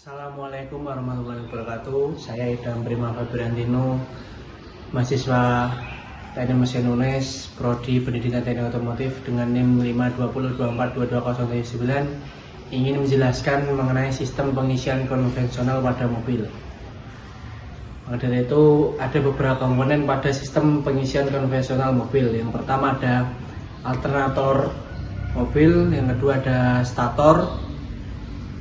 Assalamualaikum warahmatullahi wabarakatuh. Saya Idam Prima Fabriantino, mahasiswa Teknik Mesin UNES, Prodi Pendidikan Teknik Otomotif dengan NIM 520242209, ingin menjelaskan mengenai sistem pengisian konvensional pada mobil. Maka dari itu ada beberapa komponen pada sistem pengisian konvensional mobil. Yang pertama ada alternator mobil, yang kedua ada stator,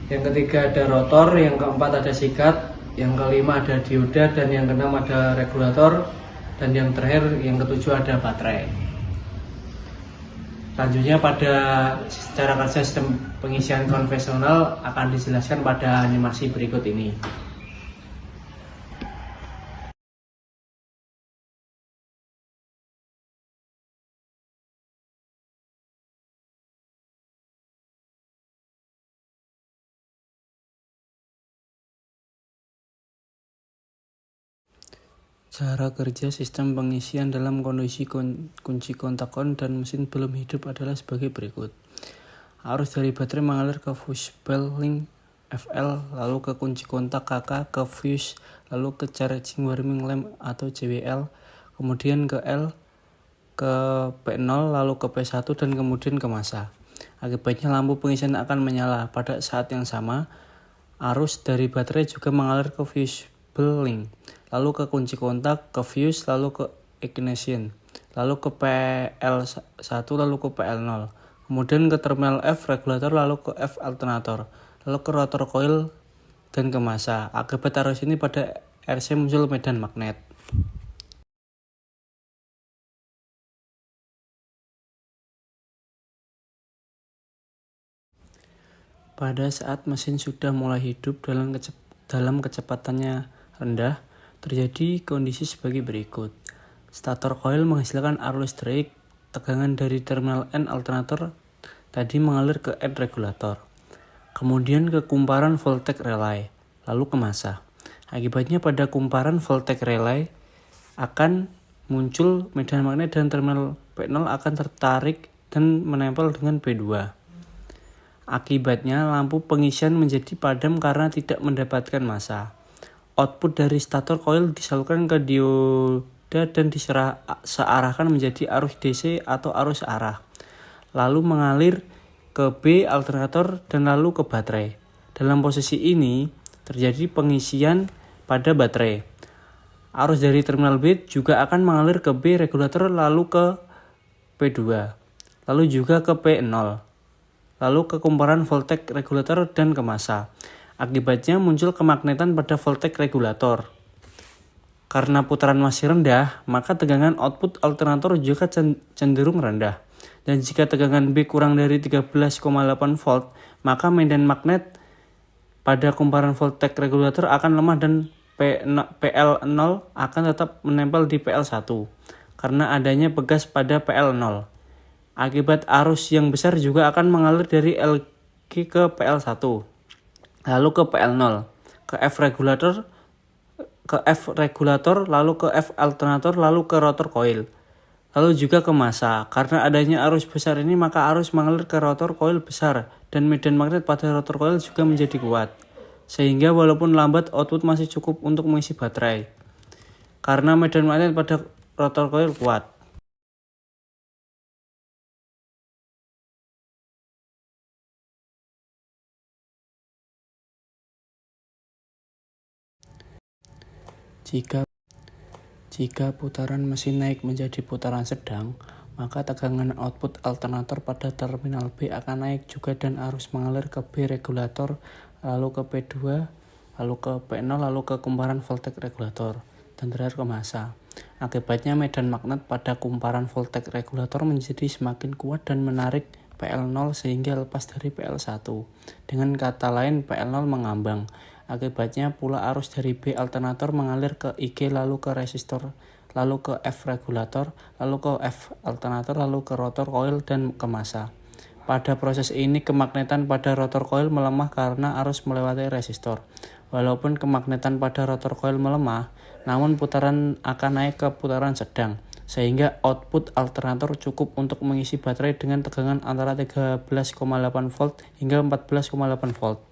yang ketiga ada rotor, yang keempat ada sikat, yang kelima ada dioda, dan yang keenam ada regulator, dan yang terakhir yang ketujuh ada baterai. Selanjutnya pada cara kerja sistem pengisian konvensional akan dijelaskan pada animasi berikut ini. Cara kerja sistem pengisian dalam kondisi kunci kontak on dan mesin belum hidup adalah sebagai berikut. Arus dari baterai mengalir ke fuse bell link FL, lalu ke kunci kontak KK, ke fuse, lalu ke charging warming lamp atau CWL, kemudian ke L, ke P0, lalu ke P1, dan kemudian ke massa. Akibatnya lampu pengisian akan menyala. Pada saat yang sama, arus dari baterai juga mengalir ke fuse bell link, lalu ke kunci kontak, ke fuse, lalu ke ignition, lalu ke PL1, lalu ke PL0, kemudian ke terminal F regulator, lalu ke F alternator, lalu ke rotor coil, dan ke massa. Akibat arus ini pada RC muncul medan magnet. Pada saat mesin sudah mulai hidup dalam kecepatannya rendah, terjadi kondisi sebagai berikut. Stator coil menghasilkan arus listrik, tegangan dari terminal N alternator tadi mengalir ke N regulator, kemudian ke kumparan voltage relay, lalu ke massa. Akibatnya pada kumparan voltage relay akan muncul medan magnet dan terminal P0 akan tertarik dan menempel dengan P2. Akibatnya lampu pengisian menjadi padam karena tidak mendapatkan massa. Output dari stator coil disalurkan ke dioda dan disearahkan menjadi arus DC atau arus arah, lalu mengalir ke B alternator dan lalu ke baterai. Dalam posisi ini terjadi pengisian pada baterai. Arus dari terminal B juga akan mengalir ke B regulator, lalu ke P2, lalu juga ke P0, lalu ke kumparan voltage regulator dan ke massa. Akibatnya muncul kemagnetan pada voltage regulator. Karena putaran masih rendah, maka tegangan output alternator juga cenderung rendah. Dan jika tegangan B kurang dari 13,8 volt, maka medan magnet pada kumparan voltage regulator akan lemah dan PL0 akan tetap menempel di PL1 karena adanya begas pada PL0. Akibat arus yang besar juga akan mengalir dari LG ke PL1, lalu ke PL0, ke F regulator, lalu ke F alternator, lalu ke rotor coil, lalu juga ke massa. Karena adanya arus besar ini, maka arus mengalir ke rotor coil besar dan medan magnet pada rotor coil juga menjadi kuat. Sehingga walaupun lambat, output masih cukup untuk mengisi baterai. Karena medan magnet pada rotor coil kuat. Jika putaran mesin naik menjadi putaran sedang, maka tegangan output alternator pada terminal B akan naik juga dan arus mengalir ke B regulator, lalu ke P2, lalu ke P0, lalu ke kumparan voltage regulator, dan terakhir ke massa. Akibatnya medan magnet pada kumparan voltage regulator menjadi semakin kuat dan menarik PL0 sehingga lepas dari PL1. Dengan kata lain, PL0 mengambang. Akibatnya pula arus dari B alternator mengalir ke IG, lalu ke resistor, lalu ke F regulator, lalu ke F alternator, lalu ke rotor coil dan ke massa. Pada proses ini kemagnetan pada rotor coil melemah karena arus melewati resistor. Walaupun kemagnetan pada rotor coil melemah, namun putaran akan naik ke putaran sedang, sehingga output alternator cukup untuk mengisi baterai dengan tegangan antara 13,8 volt hingga 14,8 volt.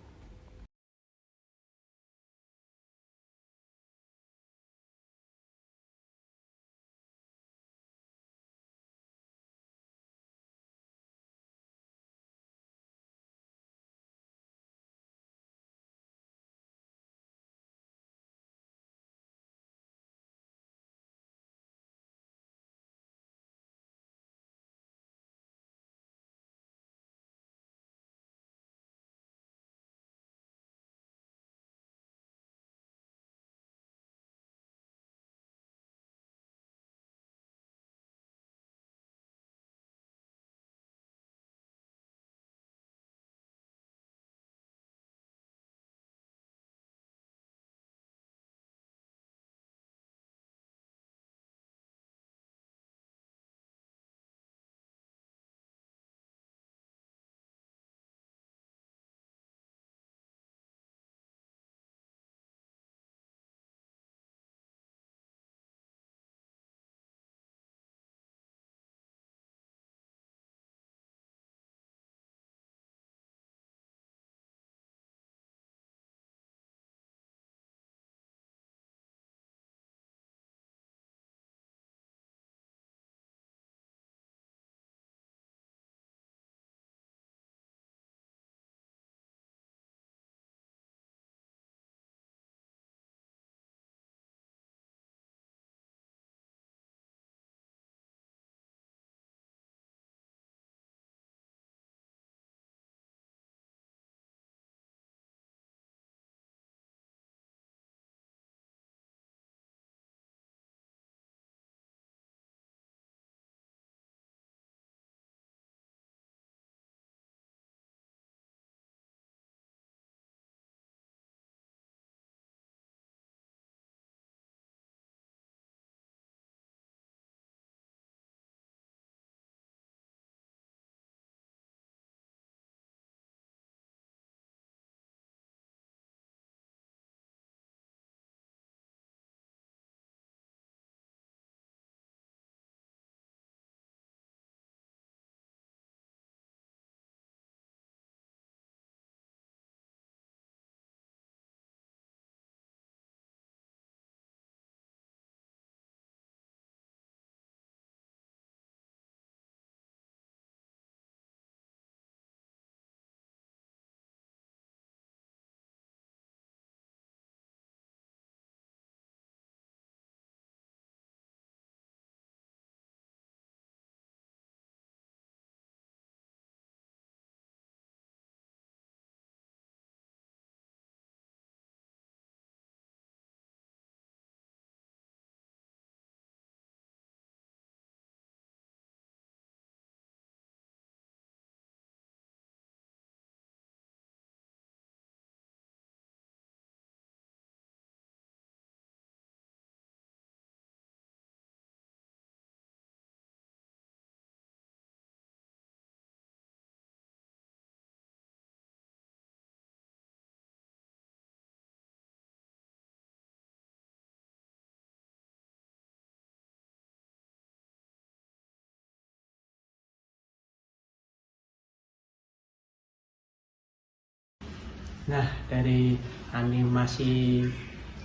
Nah, dari animasi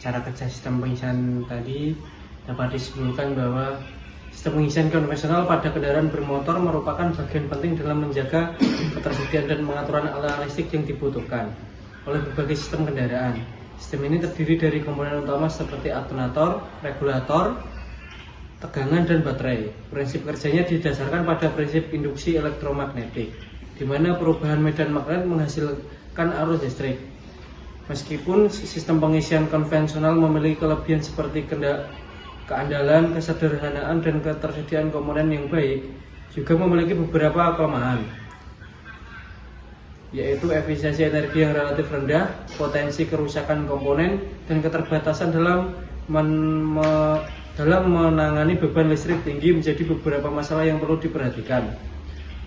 cara kerja sistem pengisian tadi dapat disimpulkan bahwa sistem pengisian konvensional pada kendaraan bermotor merupakan bagian penting dalam menjaga ketersediaan dan pengaturan aliran listrik yang dibutuhkan oleh berbagai sistem kendaraan. Sistem ini terdiri dari komponen utama seperti alternator, regulator, tegangan, dan baterai. Prinsip kerjanya didasarkan pada prinsip induksi elektromagnetik, di mana perubahan medan magnet menghasilkan arus listrik. Meskipun sistem pengisian konvensional memiliki kelebihan seperti keandalan, kesederhanaan, dan ketersediaan komponen yang baik, juga memiliki beberapa kelemahan, yaitu efisiensi energi yang relatif rendah, potensi kerusakan komponen, dan keterbatasan dalam menangani beban listrik tinggi menjadi beberapa masalah yang perlu diperhatikan.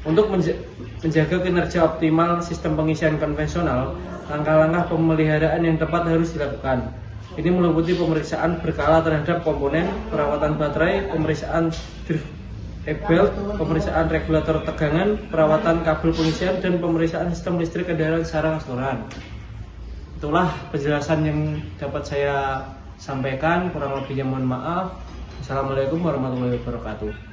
Untuk menjaga kinerja optimal sistem pengisian konvensional, langkah-langkah pemeliharaan yang tepat harus dilakukan. Ini meliputi pemeriksaan berkala terhadap komponen, perawatan baterai, pemeriksaan drive belt, pemeriksaan regulator tegangan, perawatan kabel pengisian, dan pemeriksaan sistem listrik kendaraan secara keseluruhan. Itulah penjelasan yang dapat saya sampaikan, kurang lebihnya mohon maaf. Assalamualaikum warahmatullahi wabarakatuh.